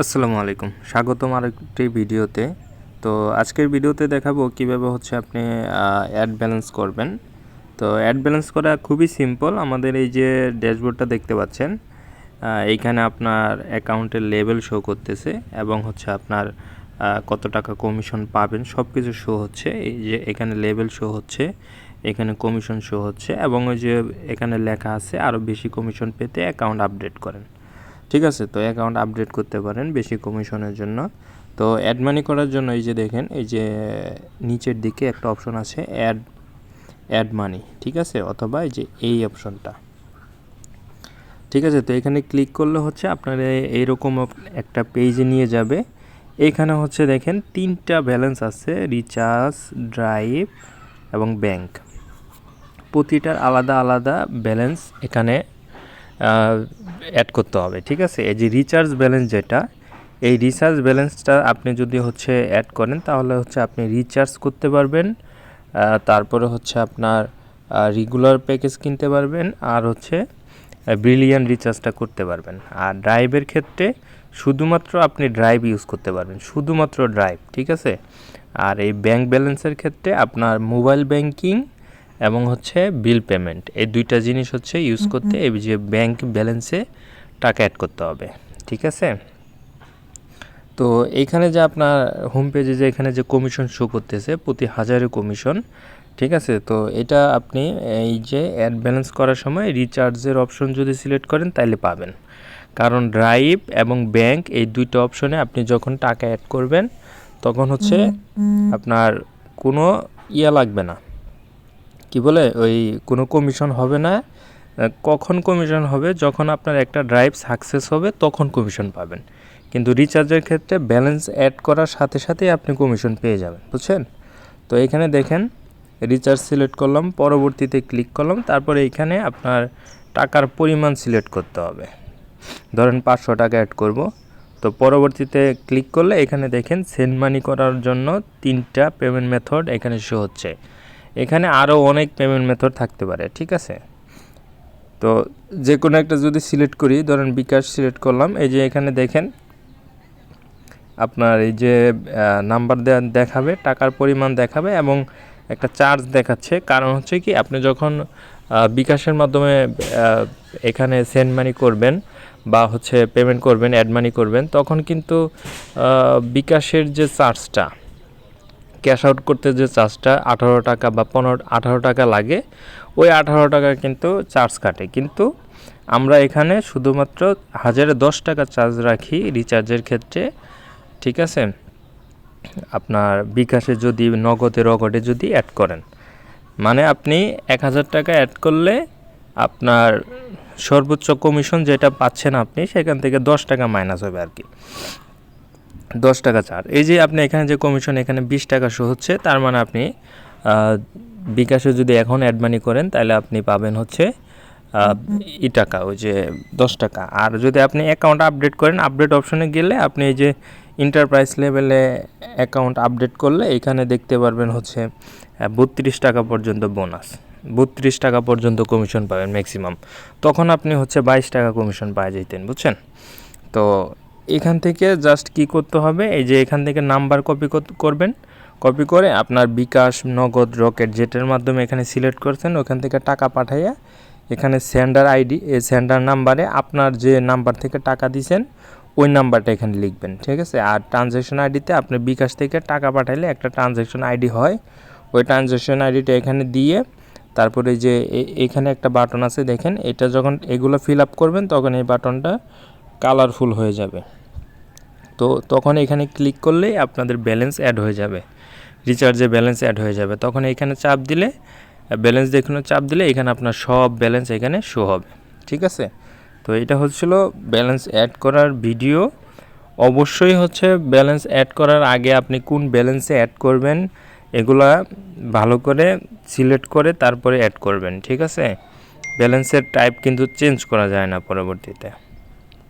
আসসালামু আলাইকুম, স্বাগতম আরেকটি ভিডিওতে। তো আজকের ভিডিওতে দেখাবো কিভাবে হচ্ছে আপনি অ্যাড ব্যালেন্স করবেন। তো অ্যাড ব্যালেন্স করা খুবই সিম্পল। আমাদের এই যে ড্যাশবোর্ডটা দেখতে পাচ্ছেন, এইখানে আপনার অ্যাকাউন্টের লেভেল শো করতেছে এবং হচ্ছে আপনার কত টাকা কমিশন পাবেন সব কিছু শো হচ্ছে। এই যে এখানে লেভেল শো হচ্ছে, এখানে কমিশন শো হচ্ছে এবং ওই যে এখানে লেখা আছে আরও বেশি কমিশন পেতে অ্যাকাউন্ট আপডেট করেন। ঠিক আছে, তো অ্যাকাউন্ট আপডেট করতে পারেন বেশি কমিশনের জন্য। তো অ্যাড মানি করার জন্য এই যে দেখেন, এই যে নিচের দিকে একটা অপশন আছে অ্যাড মানি, ঠিক আছে, অথবা এই যে এই অপশনটা, ঠিক আছে। তো এখানে ক্লিক করলে হচ্ছে আপনার এইরকম একটা পেজে নিয়ে যাবে। এখানে হচ্ছে দেখেন তিনটা ব্যালেন্স আছে, রিচার্জ, ড্রাইভ এবং ব্যাংক। প্রতিটার আলাদা আলাদা ব্যালেন্স এখানে অ্যাড করতে হবে, ঠিক আছে। এই যে রিচার্জ ব্যালেন্স যেটা, এই রিচার্জ ব্যালেন্সটা আপনি যদি হচ্ছে অ্যাড করেন তাহলে হচ্ছে আপনি রিচার্জ করতে পারবেন, তারপরে হচ্ছে আপনার রেগুলার প্যাকেজ কিনতে পারবেন, আর হচ্ছে ব্রিলিয়ান রিচার্জটা করতে পারবেন। আর ড্রাইভের ক্ষেত্রে শুধুমাত্র আপনি ড্রাইভ ইউজ করতে পারবেন, শুধুমাত্র ড্রাইভ, ঠিক আছে। আর এই ব্যাংক ব্যালেন্সের ক্ষেত্রে আপনার মোবাইল ব্যাংকিং এবং হচ্ছে বিল পেমেন্ট, এই দুইটা জিনিস হচ্ছে ইউজ করতে এই যে ব্যাংক ব্যালেন্সে টাকা অ্যাড করতে হবে, ঠিক আছে। তো এইখানে যে আপনার হোম পেজে যে এখানে যে কমিশন শো করতেছে প্রতি 1000 কমিশন, ঠিক আছে। তো এটা আপনি এই যে অ্যাড ব্যালেন্স করার সময় রিচার্জের অপশন যদি সিলেক্ট করেন তাহলে পাবেন, কারণ ড্রাইভ এবং ব্যাংক এই দুইটা অপশনে আপনি যখন টাকা অ্যাড করবেন তখন হচ্ছে আপনার কোনো লাগবে না, কি বলে ওই কোনো কমিশন হবে না। কখন কমিশন হবে? যখন আপনার একটা ড্রাইভ সাকসেস হবে তখন কমিশন পাবেন। কিন্তু রিচার্জের ক্ষেত্রে ব্যালেন্স অ্যাড করার সাথে সাথেই আপনি কমিশন পেয়ে যাবেন, বুঝছেন। তো এখানে দেখেন রিচার্জ সিলেক্ট করলাম, পরবর্তীতে ক্লিক করলাম, তারপরে এইখানে আপনার টাকার পরিমাণ সিলেক্ট করতে হবে। ধরেন 500 টাকা অ্যাড করব। তো পরবর্তীতে ক্লিক করলে এখানে দেখেন সেন্ড মানি করার জন্য 3টা পেমেন্ট মেথড এখানে শো হচ্ছে। এখানে আরও অনেক পেমেন্ট মেথড থাকতে পারে, ঠিক আছে। তো যে কোনো একটা যদি সিলেক্ট করি, ধরেন বিকাশ সিলেক্ট করলাম, এই যে এখানে দেখেন আপনার এই যে নাম্বার দেখাবে, টাকার পরিমাণ দেখাবে এবং একটা চার্জ দেখাচ্ছে। কারণ হচ্ছে কি, আপনি যখন বিকাশের মাধ্যমে এখানে সেন্ড মানি করবেন বা হচ্ছে পেমেন্ট করবেন, অ্যাড মানি করবেন, তখন কিন্তু বিকাশের যে চার্জটা, ক্যাশ আউট করতে যে চার্জটা 18 টাকা বা 18 টাকা লাগে, ওই 18 টাকা কিন্তু চার্জ কাটে। কিন্তু আমরা এখানে শুধুমাত্র 1010 টাকা চার্জ রাখি রিচার্জের ক্ষেত্রে, ঠিক আছে। আপনার বিকাশে যদি নগদে যদি অ্যাড করেন, মানে আপনি 1000 টাকা অ্যাড করলে আপনার সর্বোচ্চ কমিশন যেটা পাচ্ছেন আপনি, সেখান থেকে 10 টাকা মাইনাস হবে আর কি, 10 টাকা ছাড়। এই যে আপনি এখানে যে কমিশন এখানে 20 টাকা শো হচ্ছে, তার মানে আপনি বিকাশে যদি এখন অ্যাড মানি করেন তাহলে আপনি পাবেন হচ্ছে টাকা, ওই যে 10 টাকা। আর যদি আপনি অ্যাকাউন্ট আপডেট করেন, আপডেট অপশনে গেলে আপনি এই যে এন্টারপ্রাইজ লেভেলে অ্যাকাউন্ট আপডেট করলে এখানে দেখতে পারবেন হচ্ছে 32 টাকা পর্যন্ত বোনাস, 32 টাকা পর্যন্ত কমিশন পাবেন ম্যাক্সিমাম। তখন আপনি হচ্ছে 22 টাকা কমিশন পাওয়া যেতেন, বুঝছেন। তো এখান থেকে জাস্ট কি করতে হবে, এই যে এখান থেকে নাম্বার কপি করবেন, কপি করে আপনার বিকাশ, নগদ, রকেট যেটার মাধ্যমে এখানে সিলেক্ট করছেন ওখান থেকে টাকা পাঠাইয়া এখানে সেন্ডার আইডি, এই সেন্ডার নাম্বারে আপনার যে নাম্বার থেকে টাকা দিয়েছেন ওই নাম্বারটা এখানে লিখবেন, ঠিক আছে। আর ট্রানজ্যাকশন আইডিতে আপনি বিকাশ থেকে টাকা পাঠাইলে একটা ট্রানজ্যাকশন আইডি হয়, ওই ট্রানজ্যাকশন আইডিটা এখানে দিয়ে তারপরে যে এখানে একটা বাটন আছে দেখেন, এটা যখন এগুলো ফিল আপ করবেন তখন এই বাটনটা কালারফুল হয়ে যাবে। তো তখন এখানে ক্লিক করলেই আপনাদের ব্যালেন্স অ্যাড হয়ে যাবে, রিচার্জে ব্যালেন্স অ্যাড হয়ে যাবে। তখন এখানে চাপ দিলে ব্যালেন্স দেখানো, চাপ দিলে এখানে আপনার সব ব্যালেন্স এখানে শো হবে, ঠিক আছে। তো এটা হচ্ছিল ব্যালেন্স অ্যাড করার ভিডিও। অবশ্যই হচ্ছে ব্যালেন্স অ্যাড করার আগে আপনি কোন ব্যালেন্সে অ্যাড করবেন এগুলা ভালো করে সিলেক্ট করে তারপরে অ্যাড করবেন, ঠিক আছে। ব্যালেন্সের টাইপ কিন্তু চেঞ্জ করা যায় না পরবর্তীতে।